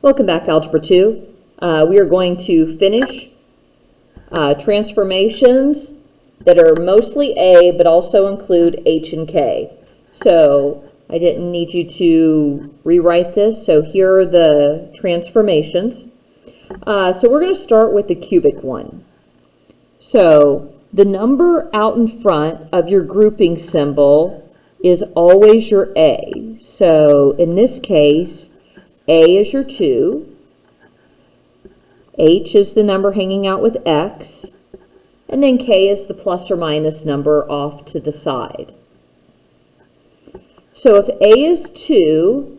Welcome back, Algebra 2. We are going to finish transformations that are mostly A, but also include H and K. So I didn't need you to rewrite this. So here are the transformations. So we're going to start with the cubic one. So the number out in front of your grouping symbol is always your A. So in this case, A is your 2, H is the number hanging out with X, and then K is the plus or minus number off to the side. So if A is 2,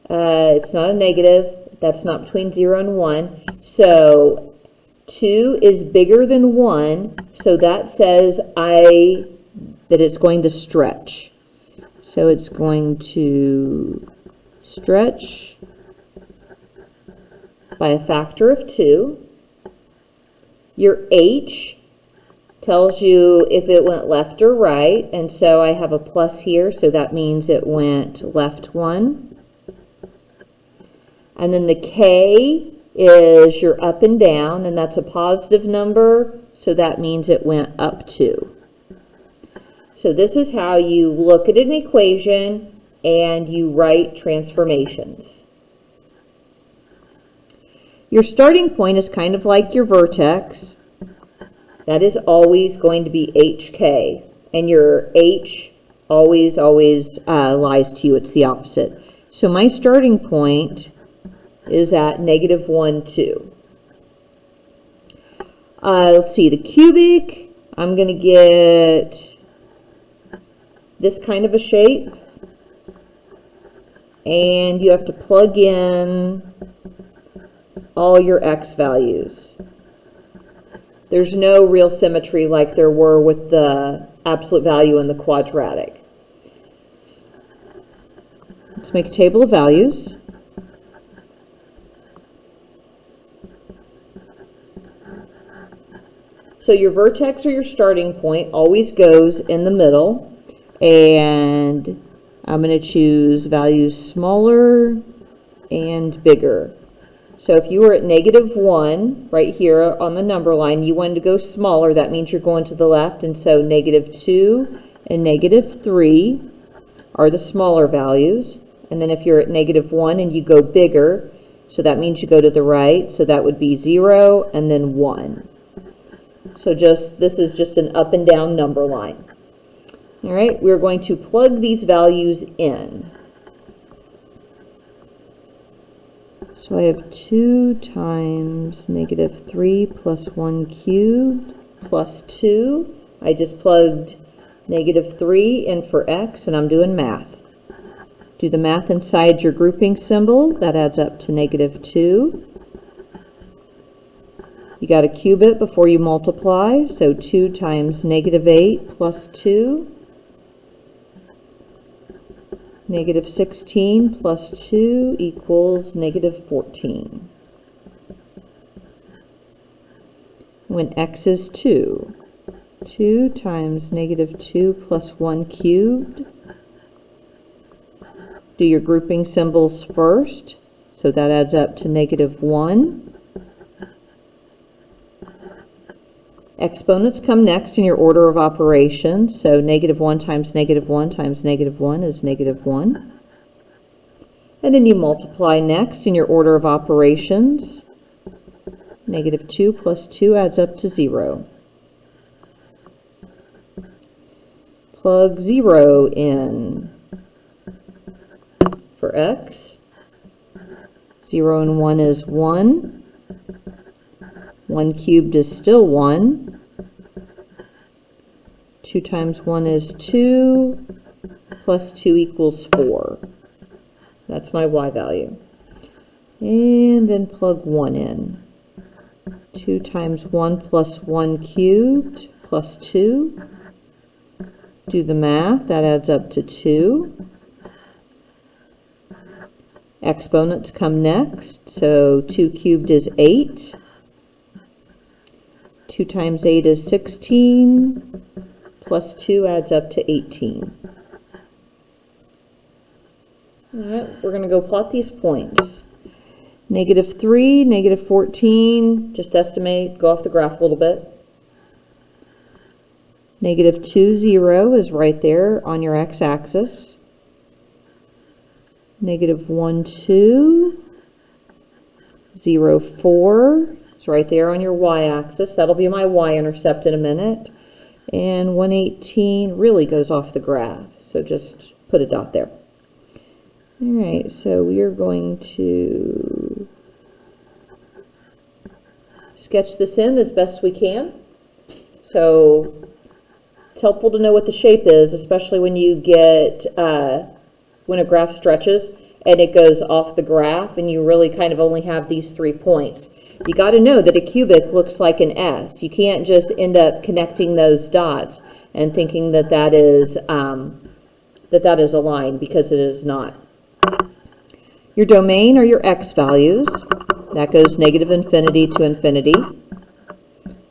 it's not a negative, that's not between 0 and 1, so 2 is bigger than 1, so that says that it's going to stretch. So it's going to stretch by a factor of 2. Your H tells you if it went left or right, and so I have a plus here, so that means it went left 1. And then the K is your up and down, and that's a positive number, so that means it went up 2. So this is how you look at an equation and you write transformations. Your starting point is kind of like your vertex. That is always going to be HK. And your H always lies to you. It's the opposite. So my starting point is at negative 1, 2. Let's see, the cubic, I'm going to get this kind of a shape. And you have to plug in all your X values. There's no real symmetry like there were with the absolute value and the quadratic. Let's make a table of values. So your vertex or your starting point always goes in the middle, and I'm going to choose values smaller and bigger. So if you were at negative 1, right here on the number line, you wanted to go smaller. That means you're going to the left. And so negative 2 and negative 3 are the smaller values. And then if you're at negative 1 and you go bigger, so that means you go to the right. So that would be 0 and then 1. So this is just an up and down number line. All right, we're going to plug these values in. So I have 2 times negative 3 plus 1 cubed plus 2. I just plugged negative 3 in for X, and I'm doing math. Do the math inside your grouping symbol. That adds up to negative 2. You got to cube it before you multiply. So 2 times negative 8 plus 2. Negative 16 plus 2 equals negative 14. When X is 2, 2 times negative 2 plus 1 cubed. Do your grouping symbols first. So that adds up to negative 1. Exponents come next in your order of operations. So negative 1 times negative 1 times negative 1 is negative 1. And then you multiply next in your order of operations. Negative 2 plus 2 adds up to 0. Plug 0 in for X. 0 and 1 is 1. 1 cubed is still 1. 2 times 1 is 2, plus 2 equals 4. That's my Y value. And then plug 1 in. 2 times 1 plus 1 cubed plus 2. Do the math. That adds up to 2. Exponents come next. So 2 cubed is 8. 2 times 8 is 16. Plus 2 adds up to 18. All right, we're going to go plot these points. -3, -14, just estimate, go off the graph a little bit. -2, 0 is right there on your x-axis. -1, 2, 0, 4 is right there on your y-axis. That'll be my y-intercept in a minute. And 118 really goes off the graph, so just put a dot there. All right, so we are going to sketch this in as best we can. So it's helpful to know what the shape is, especially when you get, when a graph stretches and it goes off the graph and you really kind of only have these 3 points. You got to know that a cubic looks like an S. You can't just end up connecting those dots and thinking that that is a line, because it is not. Your domain are your x values. That goes -infinity to infinity.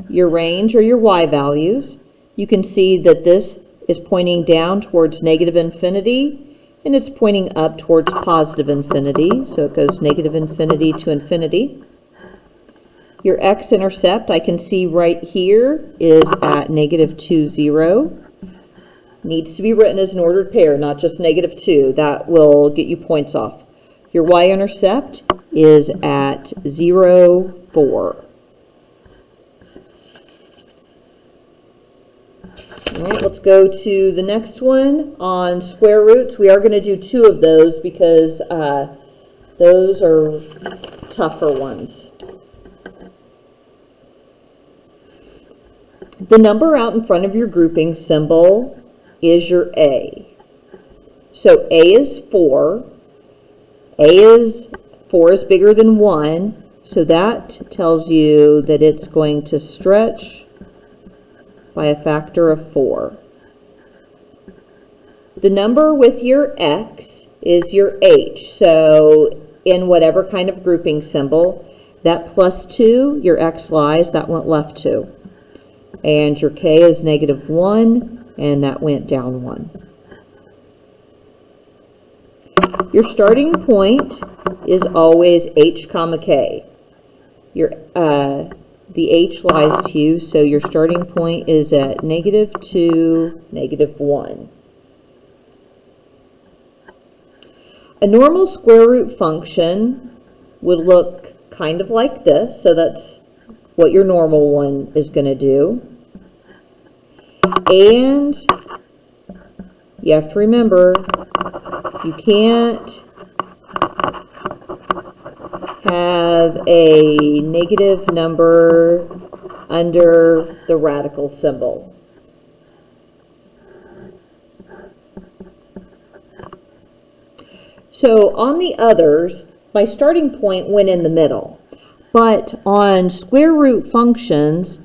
Your range are your y values. You can see that this is pointing down towards -infinity, and it's pointing up towards +infinity, so it goes -infinity to infinity. Your x-intercept, I can see right here, is at -2, 0. Needs to be written as an ordered pair, not just -2. That will get you points off. Your y-intercept is at 0, 4. All right, let's go to the next one on square roots. We are going to do 2 of those because those are tougher ones. The number out in front of your grouping symbol is your A. So A is 4. Four is bigger than 1, so that tells you that it's going to stretch by a factor of 4. The number with your X is your H. So in whatever kind of grouping symbol, that +2, your X lies, that went left 2. And your K is -1, and that went down 1. Your starting point is always H, K. The H lies to you, so your starting point is at -2, -1. A normal square root function would look kind of like this, so that's what your normal one is going to do. And you have to remember, you can't have a negative number under the radical symbol. So on the others, my starting point went in the middle. But on square root functions,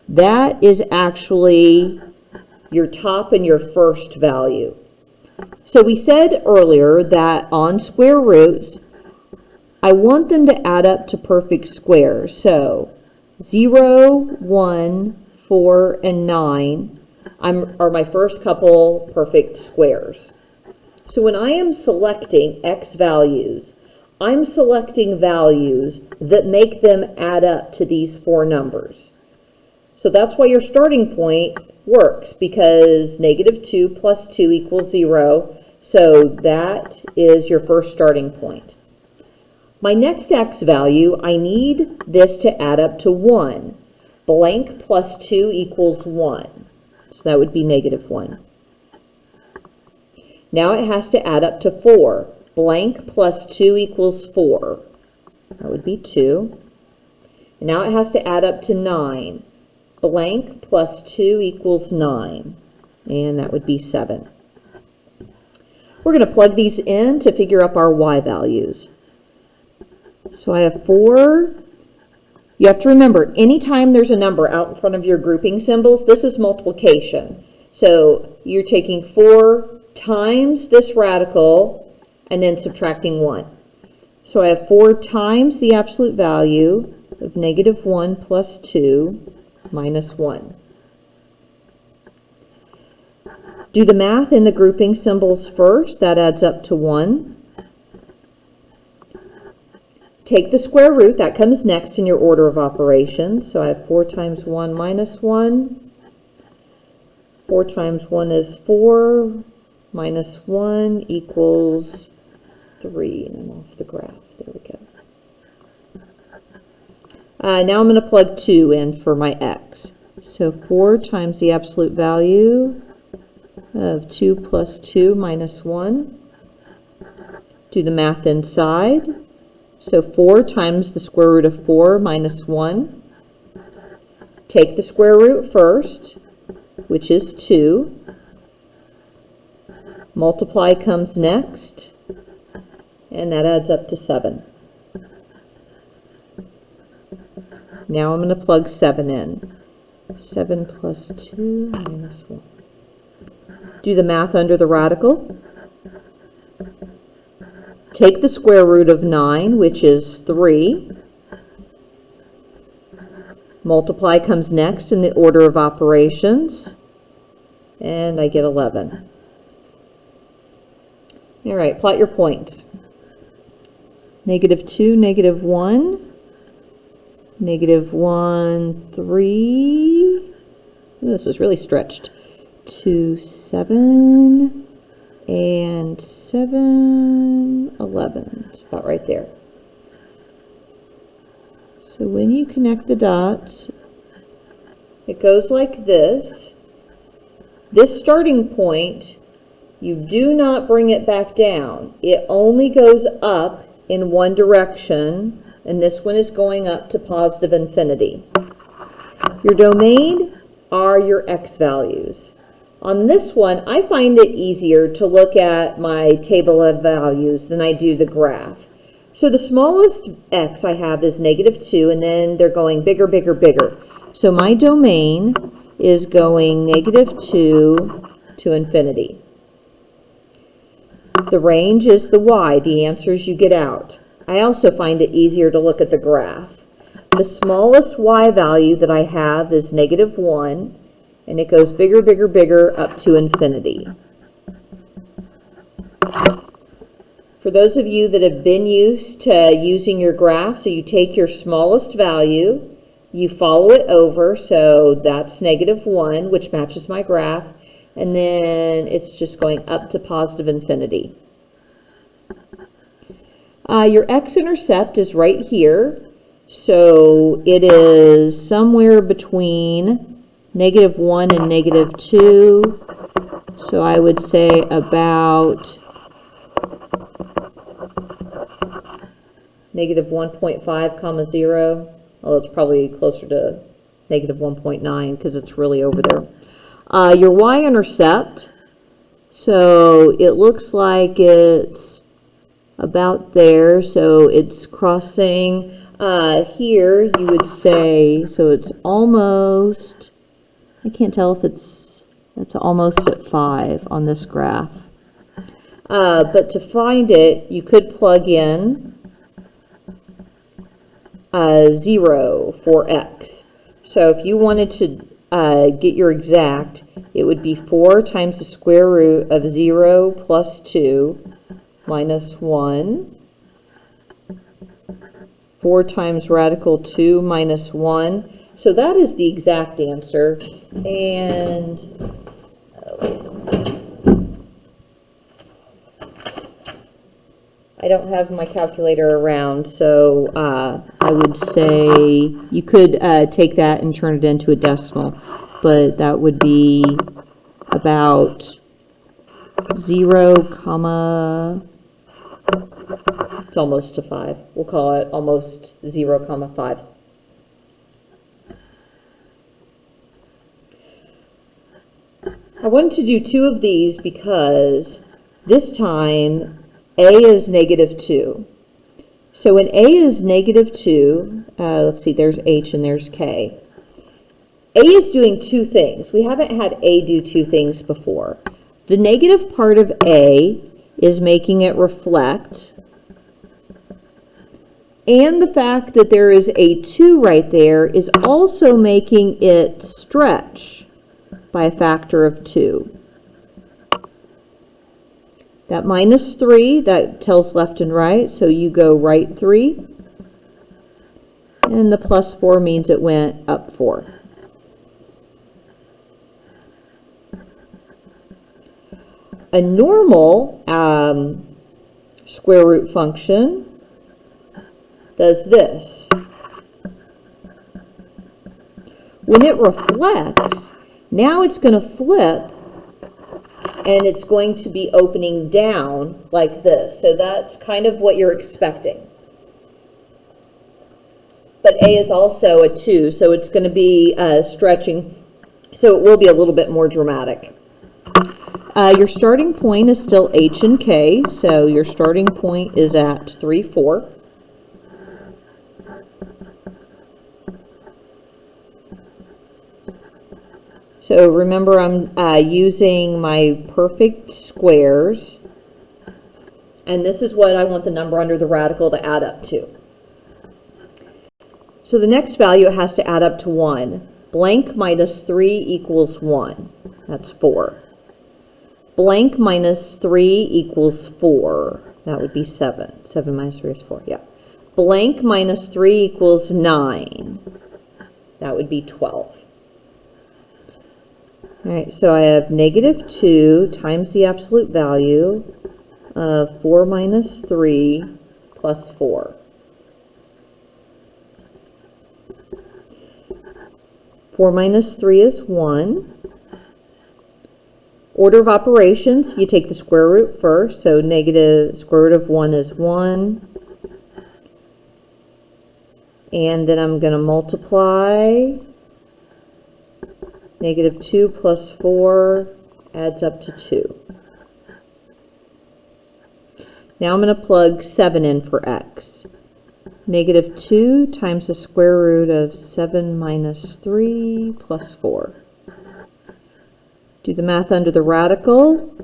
that is actually your top and your first value. So we said earlier that on square roots, I want them to add up to perfect squares. So 0, 1, 4, and 9 are my first couple perfect squares. So when I am selecting x values, I'm selecting values that make them add up to these 4 numbers. So that's why your starting point works, because -2 + 2 = 0. So that is your first starting point. My next x value, I need this to add up to 1. Blank + 2 = 1. So that would be -1. Now it has to add up to 4. Blank + 2 = 4. That would be 2. And now it has to add up to 9. Blank + 2 = 9. And that would be 7. We're going to plug these in to figure up our y values. So I have 4. You have to remember, anytime there's a number out in front of your grouping symbols, this is multiplication. So you're taking 4 times this radical and then subtracting 1. So I have 4 times the absolute value of -1 + 2 - 1. Do the math in the grouping symbols first. That adds up to 1. Take the square root, that comes next in your order of operations. So I have 4 times 1 minus 1. 4 times 1 is 4, minus 1 equals 3. And I'm off the graph. There we go. Now I'm going to plug 2 in for my x. So 4 times the absolute value of 2 plus 2 minus 1. Do the math inside. So 4 times the square root of 4 minus 1. Take the square root first, which is 2. Multiply comes next, and that adds up to 7. Now I'm going to plug 7 in. 7 plus 2 minus 1. Do the math under the radical. Take the square root of 9, which is 3. Multiply comes next in the order of operations, and I get 11. All right, plot your points. -2, -1. -1, 3. This is really stretched. 2, 7, and 7, 11. It's about right there. So when you connect the dots, it goes like this. This starting point, you do not bring it back down. It only goes up in one direction, and this one is going up to positive infinity. Your domain are your x values. On this one, I find it easier to look at my table of values than I do the graph. So the smallest x I have is -2, and then they're going bigger, bigger, bigger. So my domain is going -2 to infinity. The range is the y, the answers you get out. I also find it easier to look at the graph. The smallest y value that I have is -1, and it goes bigger, bigger, bigger up to infinity. For those of you that have been used to using your graph, so you take your smallest value, you follow it over, so that's -1, which matches my graph, and then it's just going up to positive infinity. Your x-intercept is right here, so it is somewhere between -1 and -2, so I would say about -1.5, 0, although it's probably closer to -1.9 because it's really over there. Your y-intercept, so it looks like it's about there, so it's crossing here, you would say, so it's almost, I can't tell if it's almost at 5 on this graph. But to find it, you could plug in 0 for x. So if you wanted to get your exact, it would be 4 times the square root of 0 plus 2 minus 1. 4 times radical 2 minus 1. So that is the exact answer. And I don't have my calculator around, so I would say you could take that and turn it into a decimal, but that would be about 0, it's almost to 5. We'll call it almost 0,5. I wanted to do 2 of these because this time a is -2. So when a is -2, let's see, there's h and there's k. A is doing 2 things. We haven't had a do 2 things before. The negative part of a is making it reflect, and the fact that there is a 2 right there is also making it stretch by a factor of 2. That -3, that tells left and right, so you go right 3, And the plus 4 means it went up 4. A normal square root function does this. When it reflects, now it's going to flip and it's going to be opening down like this. So that's kind of what you're expecting. But a is also a 2, so it's going to be stretching, so it will be a little bit more dramatic. Your starting point is still h and k, so your starting point is at 3, 4. So remember, I'm using my perfect squares, and this is what I want the number under the radical to add up to. So the next value, it has to add up to 1. Blank minus 3 equals 1. That's 4. Blank minus 3 equals 4. That would be 7. 7 minus 3 is 4, yeah. Blank minus 3 equals 9. That would be 12. All right, so I have negative 2 times the absolute value of 4 minus 3 plus 4. 4 minus 3 is 1. Order of operations, you take the square root first, so negative square root of 1 is 1. And then I'm going to multiply. Negative 2 plus 4 adds up to 2. Now I'm going to plug 7 in for x. Negative 2 times the square root of 7 minus 3 plus 4. Do the math under the radical.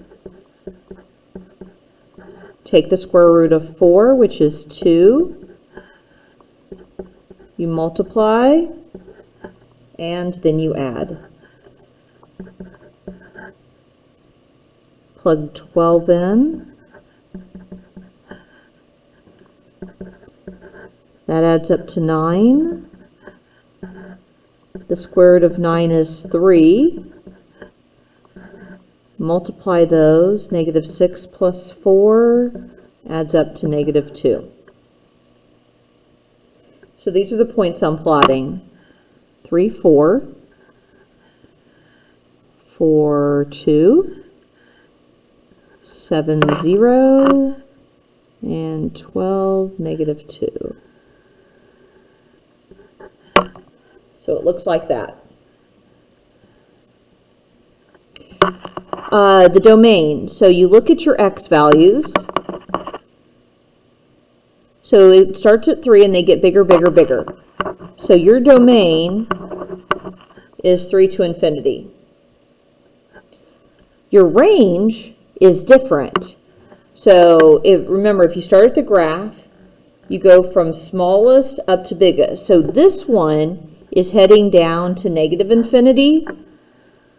Take the square root of 4, which is 2. You multiply, and then you add. Plug 12 in. That adds up to 9. The square root of 9 is 3. Multiply those. Negative 6 plus 4 adds up to negative 2. So these are the points I'm plotting. 3, 4. 4, 2. 7, 0. And 12, negative 2. So it looks like that. The domain. So you look at your x values. So it starts at 3 and they get bigger, bigger, bigger. So your domain is 3 to infinity. Your range is different. So remember, if you start at the graph, you go from smallest up to biggest. So this one is heading down to negative infinity,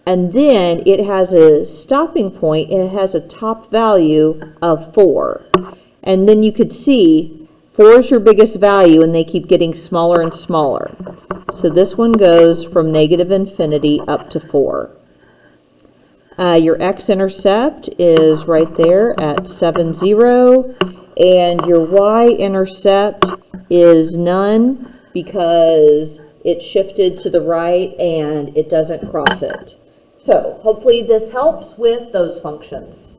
and then it has a stopping point. It has a top value of 4. And then you could see 4 is your biggest value, and they keep getting smaller and smaller. So this one goes from negative infinity up to 4. Your x-intercept is right there at 7, 0, and your y-intercept is none because it shifted to the right and it doesn't cross it. So hopefully this helps with those functions.